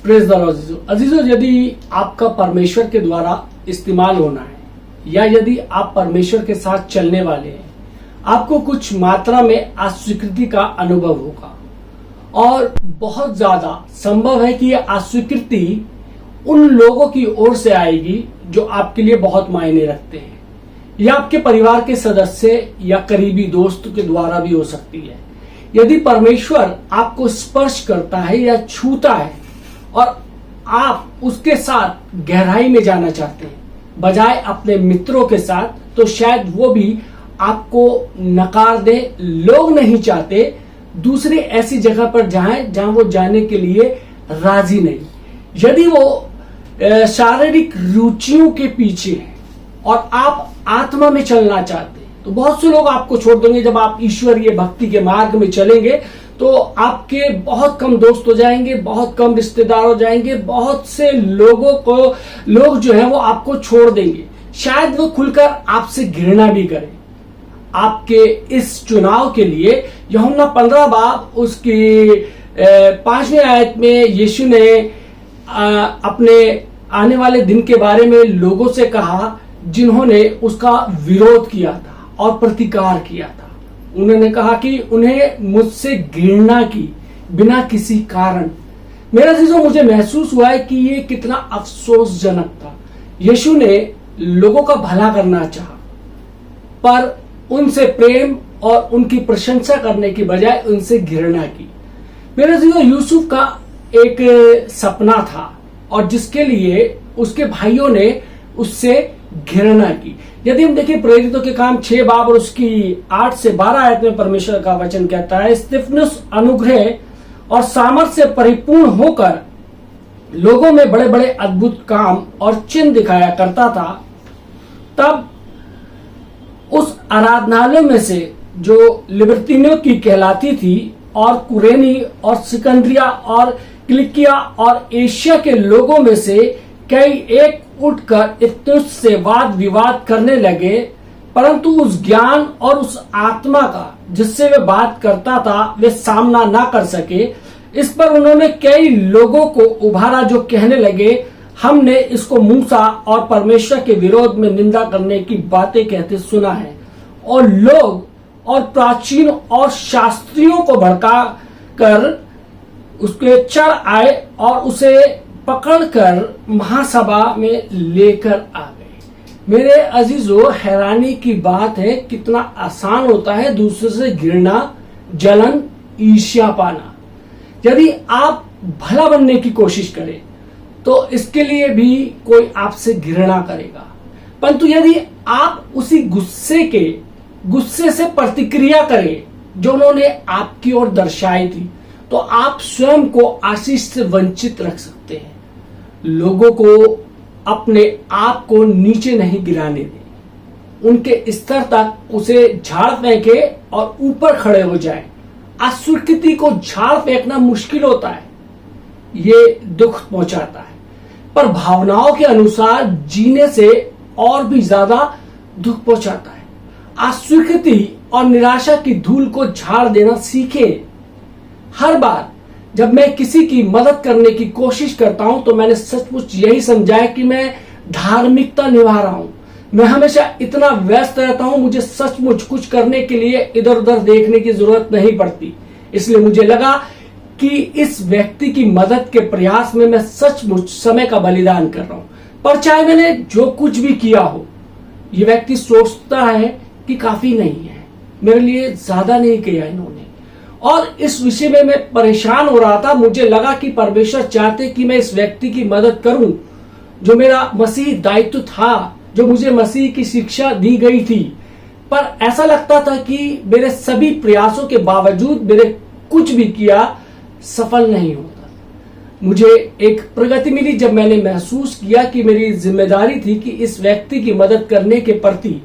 Praise the Lord. अजीजों, यदि आपका परमेश्वर के द्वारा इस्तेमाल होना है या यदि आप परमेश्वर के साथ चलने वाले हैं, आपको कुछ मात्रा में अस्वीकृति का अनुभव होगा और बहुत ज्यादा संभव है कि यह अस्वीकृति उन लोगों की ओर से आएगी जो आपके लिए बहुत मायने रखते हैं, या आपके परिवार के सदस्य या करीबी दोस्त के द्वारा भी हो सकती है। यदि परमेश्वर आपको स्पर्श करता है या छूता है और आप उसके साथ गहराई में जाना चाहते हैं बजाय अपने मित्रों के साथ, तो शायद वो भी आपको नकार दे। लोग नहीं चाहते दूसरी ऐसी जगह पर जाएं जहां वो जाने के लिए राजी नहीं। यदि वो शारीरिक रुचियों के पीछे है और आप आत्मा में चलना चाहते हैं, तो बहुत से लोग आपको छोड़ देंगे। जब आप ईश्वरीय भक्ति के मार्ग में चलेंगे तो आपके बहुत कम दोस्त हो जाएंगे, बहुत कम रिश्तेदार हो जाएंगे, बहुत से लोग जो है वो आपको छोड़ देंगे। शायद वो खुलकर आपसे घृणा भी करें। आपके इस चुनाव के लिए यूहन्ना 15 बाब उसकी 5वीं आयत में यीशु ने अपने आने वाले दिन के बारे में लोगों से कहा जिन्होंने उसका विरोध किया था और प्रतिकार किया था। उन्होंने कहा कि उन्हें मुझसे घृणा की बिना किसी कारण। मेरा चीजों, मुझे महसूस हुआ है कि ये कितना अफसोसजनक था। यीशु ने लोगों का भला करना चाहा, पर उनसे प्रेम और उनकी प्रशंसा करने की बजाय उनसे घृणा की। मेरे चीजों, यूसुफ का एक सपना था और जिसके लिए उसके भाइयों ने उससे घृणा की। यदि हम देखें प्रेरितों के काम 6 बाब और उसकी 8 से 12 आयत में परमेश्वर का वचन कहता है, स्तिफनुस अनुग्रह और सामर्थ से परिपूर्ण होकर लोगों में बड़े बड़े अद्भुत काम और चिन्ह दिखाया करता था। तब उस आराधनालय में से जो लिबर्तिनियों की कहलाती थी और कुरेनी और सिकंद्रिया और किलिकिया और एशिया के लोगों में से कई एक उठकर इत्युस से वाद विवाद करने लगे, परंतु उस ज्ञान और उस आत्मा का जिससे वे बात करता था वे सामना ना कर सके। इस पर उन्होंने कई लोगों को उभारा जो कहने लगे, हमने इसको मूसा और परमेश्वर के विरोध में निंदा करने की बातें कहते सुना है। और लोग और प्राचीन और शास्त्रियों को भड़का कर उसके चढ़ आए और उसे पकड़कर महासभा में लेकर आ गए। मेरे अजीजों, हैरानी की बात है कितना आसान होता है दूसरे से घृणा, जलन, ईर्ष्या पाना। यदि आप भला बनने की कोशिश करें तो इसके लिए भी कोई आपसे घृणा करेगा, परंतु यदि आप उसी गुस्से से प्रतिक्रिया करें जो उन्होंने आपकी ओर दर्शाई थी, तो आप स्वयं को आशीष से वंचित रख सकते हैं। लोगों को अपने आप को नीचे नहीं गिराने दें, उनके स्तर तक उसे झाड़ फेंके और ऊपर खड़े हो जाए। अस्वीकृति को झाड़ फेंकना मुश्किल होता है, ये दुख पहुंचाता है, पर भावनाओं के अनुसार जीने से और भी ज्यादा दुख पहुंचाता है। अस्वीकृति और निराशा की धूल को झाड़ देना सीखें। हर बार जब मैं किसी की मदद करने की कोशिश करता हूं तो मैंने सचमुच यही समझा है कि मैं धार्मिकता निभा रहा हूं। मैं हमेशा इतना व्यस्त रहता हूं, मुझे सचमुच कुछ करने के लिए इधर उधर देखने की जरूरत नहीं पड़ती। इसलिए मुझे लगा कि इस व्यक्ति की मदद के प्रयास में मैं सचमुच समय का बलिदान कर रहा हूं। पर चाहे मैंने जो कुछ भी किया हो, ये व्यक्ति सोचता है कि काफी नहीं है, मेरे लिए ज्यादा नहीं किया इन्होंने, और इस विषय में मैं परेशान हो रहा था। मुझे लगा कि परमेश्वर चाहते कि मैं इस व्यक्ति की मदद करूं, जो मेरा मसीह दायित्व था, जो मुझे मसीह की शिक्षा दी गई थी। पर ऐसा लगता था कि मेरे सभी प्रयासों के बावजूद मेरे कुछ भी किया सफल नहीं होता। मुझे एक प्रगति मिली जब मैंने महसूस किया कि मेरी जिम्मेदारी थी कि इस व्यक्ति की मदद करने के प्रति,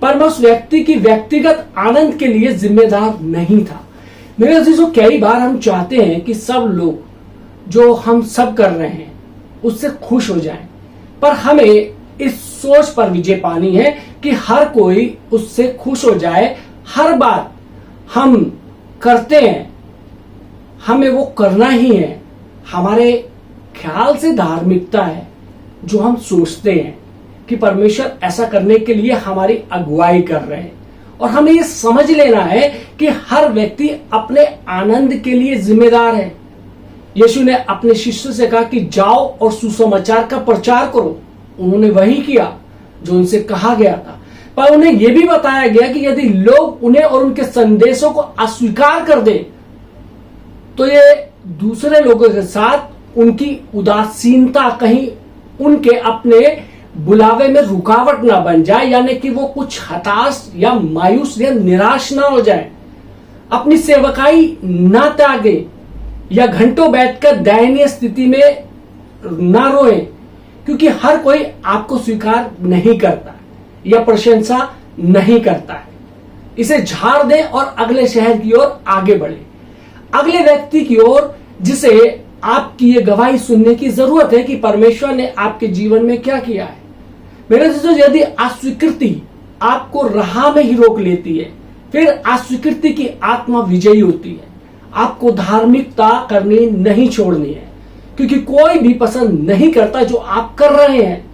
पर मैं उस व्यक्ति की व्यक्तिगत आनंद के लिए जिम्मेदार नहीं था। मेरे अजीजों, कई बार हम चाहते हैं कि सब लोग जो हम सब कर रहे हैं उससे खुश हो जाएं, पर हमें इस सोच पर विजय पानी है कि हर कोई उससे खुश हो जाए। हर बात हम करते हैं, हमें वो करना ही है। हमारे ख्याल से धार्मिकता है जो हम सोचते हैं कि परमेश्वर ऐसा करने के लिए हमारी अगुवाई कर रहे हैं, और हमें ये समझ लेना है कि हर व्यक्ति अपने आनंद के लिए जिम्मेदार है। यीशु ने अपने शिष्यों से कहा कि जाओ और सुसमाचार का प्रचार करो। उन्होंने वही किया जो उनसे कहा गया था, पर उन्हें यह भी बताया गया कि यदि लोग उन्हें और उनके संदेशों को अस्वीकार कर दें तो ये दूसरे लोगों के साथ उनकी उदासीनता कहीं उनके अपने बुलावे में रुकावट ना बन जाए, यानी कि वो कुछ हताश या मायूस या निराश ना हो जाए, अपनी सेवकाई ना त्यागे या घंटों बैठकर दयनीय स्थिति में ना रोए, क्योंकि हर कोई आपको स्वीकार नहीं करता या प्रशंसा नहीं करता है। इसे झाड़ दें और अगले शहर की ओर आगे बढ़े, अगले व्यक्ति की ओर जिसे आपकी ये गवाही सुनने की जरूरत है कि परमेश्वर ने आपके जीवन में क्या किया है। मेरे दोस्तों, यदि अस्वीकृति आपको राह में ही रोक लेती है, फिर अस्वीकृति की आत्मा विजयी होती है। आपको धार्मिकता करनी नहीं छोड़नी है, क्योंकि कोई भी पसंद नहीं करता जो आप कर रहे हैं।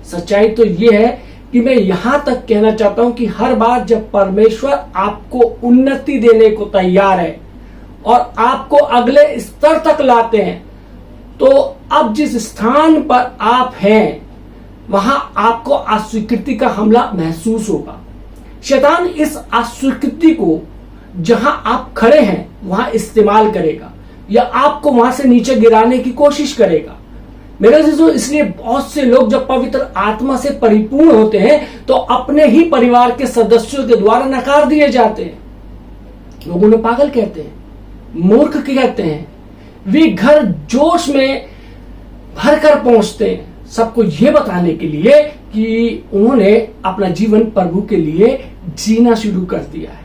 सच्चाई तो यह है कि मैं यहां तक कहना चाहता हूं कि हर बार जब परमेश्वर आपको उन्नति देने को तैयार है और आपको अगले स्तर तक लाते हैं, तो अब जिस स्थान पर आप हैं वहां आपको अस्वीकृति का हमला महसूस होगा। शैतान इस अस्वीकृति को जहां आप खड़े हैं वहां इस्तेमाल करेगा या आपको वहां से नीचे गिराने की कोशिश करेगा। मेरे दोस्तों, इसलिए बहुत से लोग जब पवित्र आत्मा से परिपूर्ण होते हैं तो अपने ही परिवार के सदस्यों के द्वारा नकार दिए जाते हैं। लोग उन्हें पागल कहते हैं, मूर्ख कहते हैं। वे घर जोश में भरकर पहुंचते हैं, सबको यह बताने के लिए कि उन्होंने अपना जीवन प्रभु के लिए जीना शुरू कर दिया है,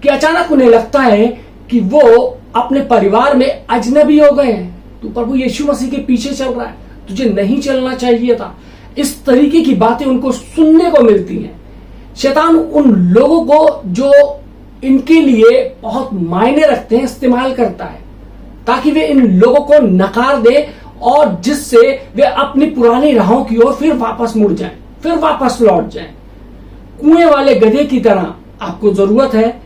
कि अचानक उन्हें लगता है कि वो अपने परिवार में अजनबी हो गए हैं। तू प्रभु यीशु मसीह के पीछे चल रहा है, तुझे नहीं चलना चाहिए था। इस तरीके की बातें उनको सुनने को मिलती हैं। शैतान उन लोगों को जो इनके लिए बहुत मायने रखते हैं इस्तेमाल करता है, ताकि वे इन लोगों को नकार दे और जिससे वे अपनी पुरानी राहों की ओर फिर वापस मुड़ जाएं, फिर वापस लौट जाएं। कुएं वाले गधे की तरह आपको जरूरत है।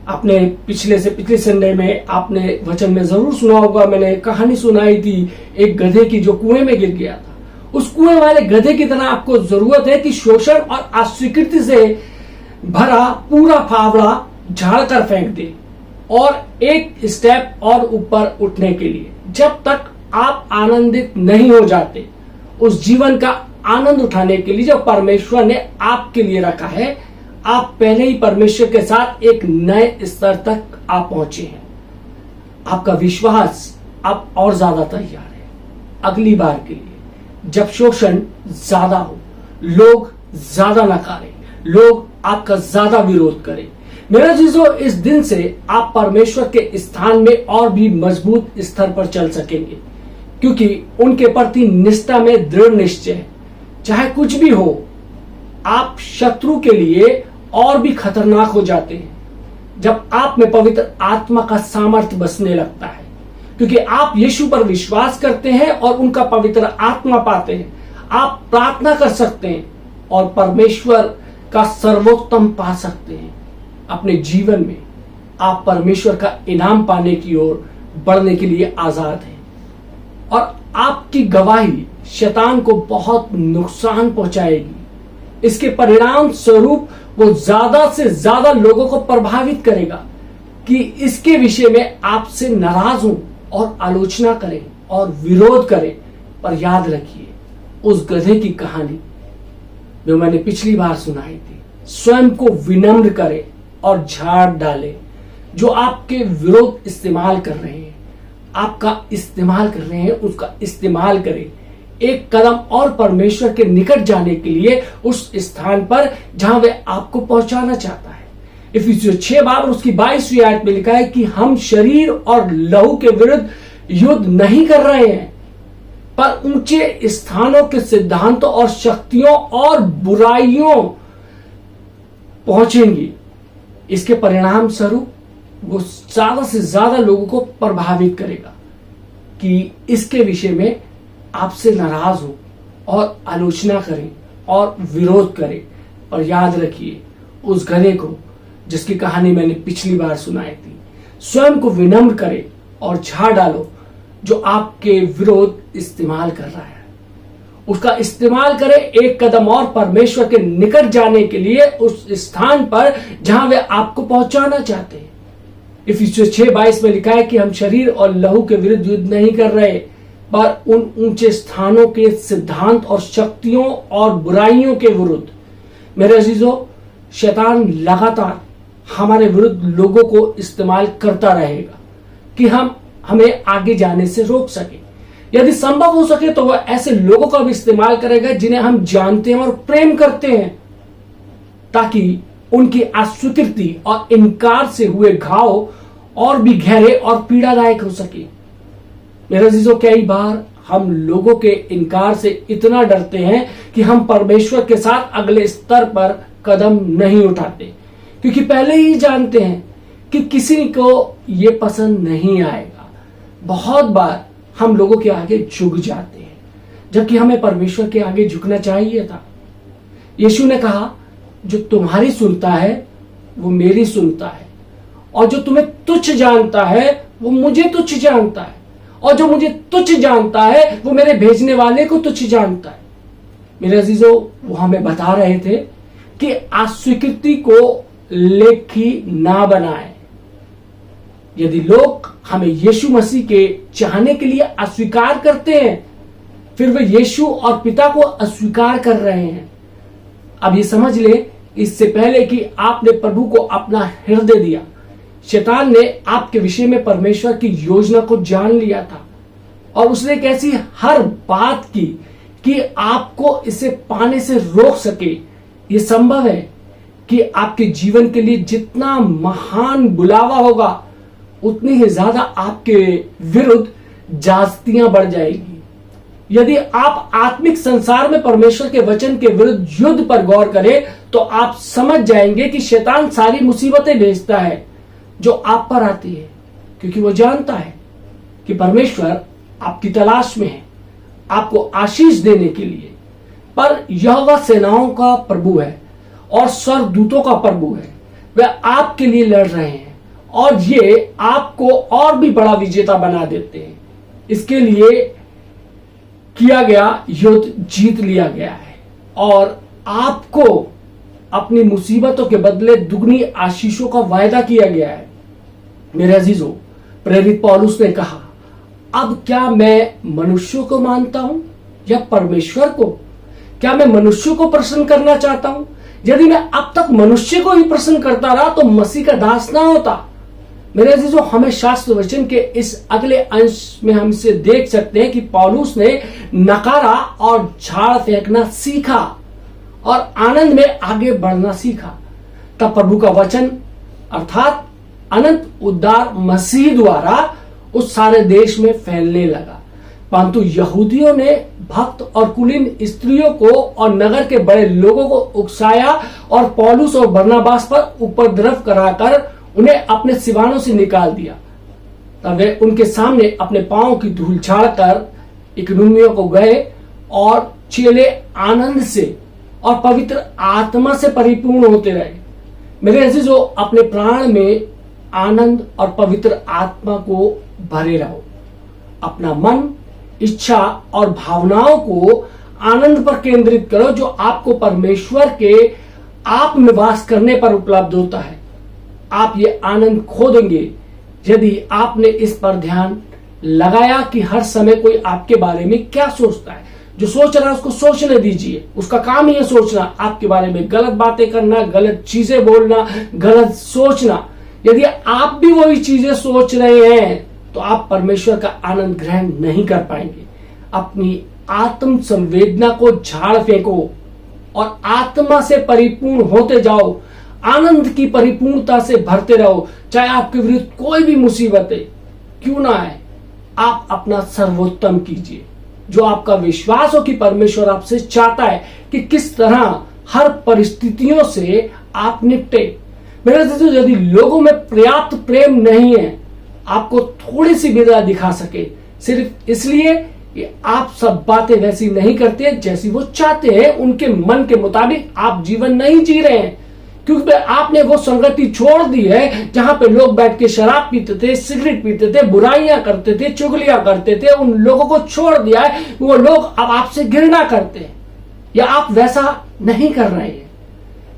आपने पिछले संडे में आपने वचन में जरूर सुना होगा, मैंने कहानी सुनाई थी एक गधे की जो कुएं में गिर गया था। उस कुएं वाले गधे की तरह आपको जरूरत है कि शोषण और अस्वीकृति से भरा पूरा फावड़ा झाड़ कर फेंक दे और एक स्टेप और ऊपर उठने के लिए। जब तक आप आनंदित नहीं हो जाते उस जीवन का आनंद उठाने के लिए जो परमेश्वर ने आपके लिए रखा है, आप पहले ही परमेश्वर के साथ एक नए स्तर तक आप पहुंचे हैं। आपका विश्वास अब और ज्यादा तैयार है अगली बार के लिए, जब शोषण ज्यादा हो, लोग ज्यादा नकारें, लोग आपका ज्यादा विरोध करें। मेरे चीजों, इस दिन से आप परमेश्वर के स्थान में और भी मजबूत स्तर पर चल सकेंगे, क्योंकि उनके प्रति निष्ठा में दृढ़ निश्चय है। चाहे कुछ भी हो, आप शत्रु के लिए और भी खतरनाक हो जाते हैं जब आप में पवित्र आत्मा का सामर्थ्य बसने लगता है, क्योंकि आप यीशु पर विश्वास करते हैं और उनका पवित्र आत्मा पाते हैं। आप प्रार्थना कर सकते हैं और परमेश्वर का सर्वोत्तम पा सकते हैं। अपने जीवन में आप परमेश्वर का इनाम पाने की ओर बढ़ने के लिए आजाद हैं, और आपकी गवाही शैतान को बहुत नुकसान पहुंचाएगी। इसके परिणाम स्वरूप वो ज्यादा से ज्यादा लोगों को प्रभावित करेगा कि इसके विषय में आपसे नाराज हों और आलोचना करें और विरोध करें। पर याद रखिए, उस गधे की कहानी जो मैंने पिछली बार सुनाई थी, स्वयं को विनम्र करे और झाड़ डाले। जो आपके विरोध इस्तेमाल कर रहे हैं, आपका इस्तेमाल कर रहे हैं, उसका इस्तेमाल करें एक कदम और परमेश्वर के निकट जाने के लिए, उस स्थान पर जहां वे आपको पहुंचाना चाहता है। इफिसियों 6 और उसकी 22वीं आयत में लिखा है कि हम शरीर और लहू के विरुद्ध युद्ध नहीं कर रहे हैं, पर ऊंचे स्थानों के सिद्धांतों और शक्तियों और बुराइयों पहुंचेंगी। इसके परिणाम स्वरूप वो ज्यादा से ज्यादा लोगों को प्रभावित करेगा कि इसके विषय में आपसे नाराज हो और आलोचना करें और विरोध करें, और याद रखिए उस गधे को जिसकी कहानी मैंने पिछली बार सुनाई थी, स्वयं को विनम्र करे और झाड़ डालो जो आपके विरोध इस्तेमाल कर रहा है। उसका इस्तेमाल करे एक कदम और परमेश्वर के निकट जाने के लिए, उस स्थान पर जहां वे आपको पहुंचाना चाहते हैं। इफिसियों 6:22 में लिखा है कि हम शरीर और लहू के विरुद्ध युद्ध नहीं कर रहे, पर उन ऊंचे स्थानों के सिद्धांत और शक्तियों और बुराइयों के विरुद्ध। मेरे अजीजों, शैतान लगातार हमारे विरुद्ध लोगों को इस्तेमाल करता रहेगा कि हमें आगे जाने से रोक सके। यदि संभव हो सके तो वह ऐसे लोगों का भी इस्तेमाल करेगा जिन्हें हम जानते हैं और प्रेम करते हैं, ताकि उनकी अस्वीकृति और इनकार से हुए घाव और भी गहरे और पीड़ादायक हो सके। मेरे अजीजों, कई बार हम लोगों के इनकार से इतना डरते हैं कि हम परमेश्वर के साथ अगले स्तर पर कदम नहीं उठाते, क्योंकि पहले ही जानते हैं कि किसी को ये पसंद नहीं आएगा। बहुत बार हम लोगों के आगे झुक जाते हैं, जबकि हमें परमेश्वर के आगे झुकना चाहिए था। यीशु ने कहा, जो तुम्हारी सुनता है वो मेरी सुनता है, और जो तुम्हें तुच्छ जानता है वो मुझे तुच्छ जानता है, और जो मुझे तुच्छ जानता है वो मेरे भेजने वाले को तुच्छ जानता है। मेरे अजीजों, वो हमें बता रहे थे कि अस्वीकृति को लेखी ना बनाए। यदि लोग हमें यीशु मसीह के चाहने के लिए अस्वीकार करते हैं, फिर वे यीशु और पिता को अस्वीकार कर रहे हैं। अब ये समझ ले, इससे पहले कि आपने प्रभु को अपना हृदय दिया, शैतान ने आपके विषय में परमेश्वर की योजना को जान लिया था, और उसने एक ऐसी हर बात की कि आपको इसे पाने से रोक सके। ये संभव है कि आपके जीवन के लिए जितना महान बुलावा होगा, उतनी ही ज्यादा आपके विरुद्ध जास्तियां बढ़ जाएगी। यदि आप आत्मिक संसार में परमेश्वर के वचन के विरुद्ध युद्ध पर गौर करें, तो आप समझ जाएंगे कि शैतान सारी मुसीबतें भेजता है जो आप पर आती है, क्योंकि वो जानता है कि परमेश्वर आपकी तलाश में है, आपको आशीष देने के लिए। पर यहोवा सेनाओं का प्रभु है और स्वर्गदूतों का प्रभु है, वे आपके लिए लड़ रहे हैं, और ये आपको और भी बड़ा विजेता बना देते हैं। इसके लिए किया गया युद्ध जीत लिया गया है, और आपको अपनी मुसीबतों के बदले दुगनी आशीषों का वायदा किया गया है। मेरे अजीजों, प्रेरित पौलुस ने कहा, अब क्या मैं मनुष्यों को मानता हूं या परमेश्वर को? क्या मैं मनुष्यों को प्रसन्न करना चाहता हूं? यदि मैं अब तक मनुष्य को ही प्रसन्न करता रहा तो मसीह का दास ना होता। मेरे अजीजों, हमें शास्त्र वचन के इस अगले अंश में हम इसे देख सकते हैं कि पौलुस ने नकारा और झाड़ फेंकना सीखा और आनंद में आगे बढ़ना सीखा। तब प्रभु का वचन अर्थात अनंत उद्धार मसीह द्वारा उस सारे देश में फैलने लगा। परंतु यहूदियों ने भक्त और कुलीन स्त्रियों को और नगर के बड़े लोगों को उकसाया और पौलुस और बरनबास पर उपद्रव कराकर उन्हें अपने सिवानों से निकाल दिया। तब वे उनके सामने अपने पांव की धूल झाड़कर इकुनियों को गए, और चेले आनंद से और पवित्र आत्मा से परिपूर्ण होते रहे। मेरे अजीजों, अपने प्राण में आनंद और पवित्र आत्मा को भरे रहो। अपना मन, इच्छा और भावनाओं को आनंद पर केंद्रित करो, जो आपको परमेश्वर के आप में वास करने पर उपलब्ध होता है। आप ये आनंद खो देंगे यदि आपने इस पर ध्यान लगाया कि हर समय कोई आपके बारे में क्या सोचता है। जो सोच रहा है उसको सोचने दीजिए, उसका काम ही है सोचना, आपके बारे में गलत बातें करना, गलत चीजें बोलना, गलत सोचना। यदि आप भी वही चीजें सोच रहे हैं तो आप परमेश्वर का आनंद ग्रहण नहीं कर पाएंगे। अपनी आत्म संवेदना को झाड़ फेंको और आत्मा से परिपूर्ण होते जाओ। आनंद की परिपूर्णता से भरते रहो, चाहे आपके विरुद्ध कोई भी मुसीबतें क्यों ना आए। आप अपना सर्वोत्तम कीजिए। जो आपका विश्वास हो कि परमेश्वर आपसे चाहता है कि किस तरह हर परिस्थितियों से आप निपटे। मेरे दोस्तों, यदि लोगों में पर्याप्त प्रेम नहीं है, आपको थोड़ी सी विदा दिखा सके सिर्फ इसलिए कि आप सब बातें वैसी नहीं करते जैसी वो चाहते हैं। उनके मन के मुताबिक आप जीवन नहीं जी रहे हैं, क्योंकि आपने वो संगति छोड़ दी है जहां पे लोग बैठ के शराब पीते थे, सिगरेट पीते थे, बुराइयां करते थे, चुगलियां करते थे। उन लोगों को छोड़ दिया है। वो लोग अब आपसे घृणा करते हैं या आप वैसा नहीं कर रहे हैं।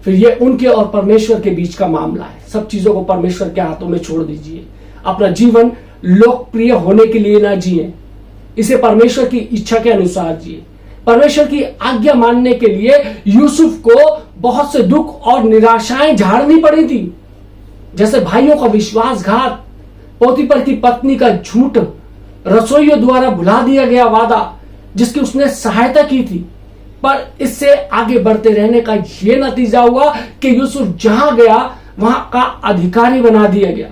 फिर ये उनके और परमेश्वर के बीच का मामला है। सब चीजों को परमेश्वर के हाथों में छोड़ दीजिए। अपना जीवन लोकप्रिय होने के लिए ना जिए, इसे परमेश्वर की इच्छा के अनुसार जिए। परमेश्वर की आज्ञा मानने के लिए यूसुफ को बहुत से दुख और निराशाएं झाड़नी पड़ी थी, जैसे भाइयों का विश्वासघात, पोतीपर की पत्नी का झूठ, रसोइयों द्वारा भुला दिया गया वादा जिसकी उसने सहायता की थी। पर इससे आगे बढ़ते रहने का यह नतीजा हुआ कि यूसुफ जहां गया वहां का अधिकारी बना दिया गया।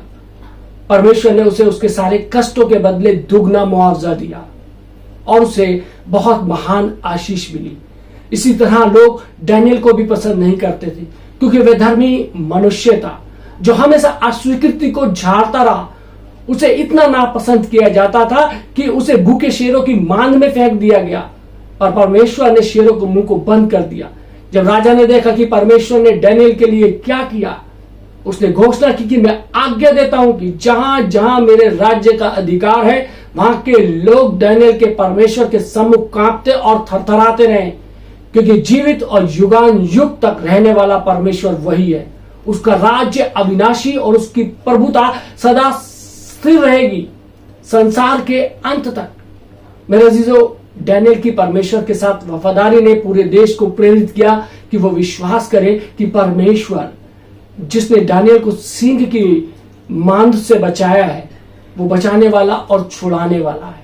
परमेश्वर ने उसे उसके सारे कष्टों के बदले दुगना मुआवजा दिया और उसे बहुत महान आशीष मिली। इसी तरह लोग डैनियल को भी पसंद नहीं करते थे, क्योंकि वे धर्मी मनुष्य था जो हमेशा अस्वीकृति को झाड़ता रहा। उसे इतना नापसंद किया जाता था कि उसे भूखे शेरों की मांद में फेंक दिया गया। और परमेश्वर ने शेरों के मुंह को बंद कर दिया। जब राजा ने देखा कि परमेश्वर ने डैनियल के लिए क्या किया, उसने घोषणा की कि मैं आज्ञा देता हूं कि जहां जहां मेरे राज्य का अधिकार है वहां के लोग डैनियल के परमेश्वर के सम्मुख कांपते और थरथराते रहे, क्योंकि जीवित और युगान युग तक रहने वाला परमेश्वर वही है। उसका राज्य अविनाशी और उसकी प्रभुता सदा स्थिर रहेगी संसार के अंत तक। मेरे अजीजों, डैनियल की परमेश्वर के साथ वफादारी ने पूरे देश को प्रेरित किया कि वो विश्वास करे कि परमेश्वर जिसने डैनियल को सिंह की मांद से बचाया है, वो बचाने वाला और छुड़ाने वाला है,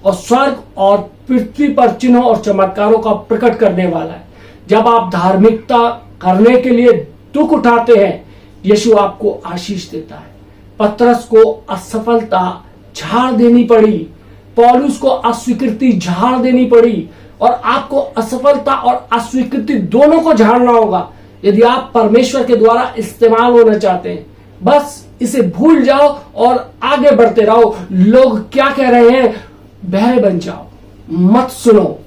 और स्वर्ग और पृथ्वी पर चिन्हों और चमत्कारों का प्रकट करने वाला है। जब आप धार्मिकता करने के लिए दुख उठाते हैं, यीशु आपको आशीष देता है। पतरस को असफलता झाड़ देनी पड़ी, पौलुस को अस्वीकृति झाड़ देनी पड़ी, और आपको असफलता और अस्वीकृति दोनों को झाड़ना होगा यदि आप परमेश्वर के द्वारा इस्तेमाल होना चाहते हैं। बस इसे भूल जाओ और आगे बढ़ते रहो। लोग क्या कह रहे हैं बहरे बन जाओ, मत सुनो।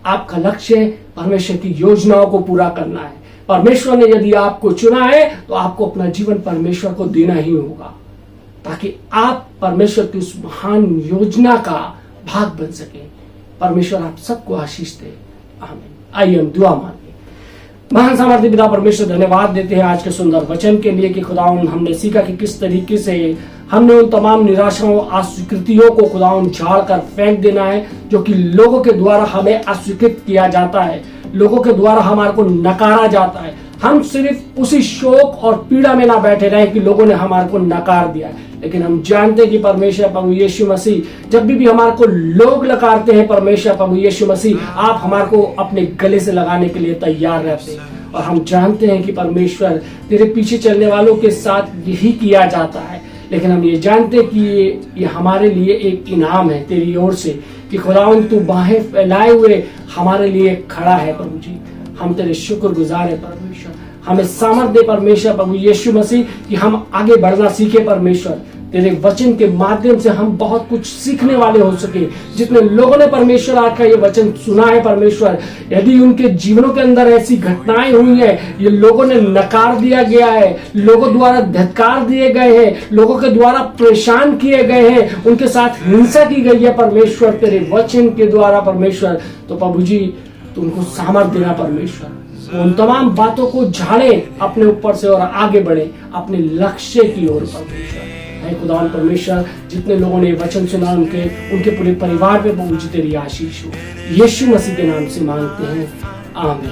आपका लक्ष्य परमेश्वर की योजनाओं को पूरा करना है। परमेश्वर ने यदि आपको चुना है तो आपको अपना जीवन परमेश्वर को देना ही होगा, ताकि आप परमेश्वर की उस महान योजना का भाग बन सके। परमेश्वर आप सबको आशीष दे। आमीन। आइए हम दुआ मांगे। महान सामर्थ्य पिता परमेश्वर, धन्यवाद देते हैं आज के सुंदर वचन के लिए कि खुदावन हमने सीखा कि किस तरीके से हमने उन तमाम निराशाओं, अस्वीकृतियों को खुदावन झाड़ कर फेंक देना है जो कि लोगों के द्वारा हमें अस्वीकृत किया जाता है, लोगों के द्वारा हमारे को नकारा जाता है। हम सिर्फ उसी शोक और पीड़ा में ना बैठे रहे कि लोगों ने हमारे को नकार दिया, लेकिन हम जानते हैं कि परमेश्वर प्रभु यीशु मसीह जब भी हमारे को लोग नकारते हैं, परमेश्वर प्रभु यीशु मसीह आप हमारे को अपने गले से लगाने के लिए तैयार रहते हैं। और हम जानते हैं कि परमेश्वर तेरे पीछे चलने वालों के साथ यही किया जाता है, लेकिन हम ये जानते हैं कि ये हमारे लिए एक इनाम है तेरी ओर से कि खुदावन तू बाहें फैलाए हुए हमारे लिए खड़ा है। प्रभु जी, हम तेरे शुक्रगुजार है परमेश्वर। हमें सामर्थ दे परमेश्वर प्रभु यीशु मसीह कि हम आगे बढ़ना सीखे। परमेश्वर तेरे वचन के माध्यम से हम बहुत कुछ सीखने वाले हो सके। जितने लोगों ने परमेश्वर आज का ये वचन सुना है परमेश्वर, यदि उनके जीवनों के अंदर ऐसी घटनाएं हुई है, ये लोगों ने नकार दिया गया है, लोगों द्वारा धिक्कार दिए गए हैं, लोगों के द्वारा परेशान किए गए हैं, उनके साथ हिंसा की गई है परमेश्वर तेरे वचन के द्वारा परमेश्वर, तो प्रभु जी तुमको सामर्थ देना परमेश्वर। उन तमाम बातों को झाड़े अपने ऊपर से और आगे बढ़े अपने लक्ष्य की ओर परमेश्वर। है खुदावन परमेश्वर, जितने लोगों ने वचन सुना उनके पूरे परिवार पे पहुंची तेरी आशीष हो। यीशु मसीह के नाम से मांगते हैं, आमीन।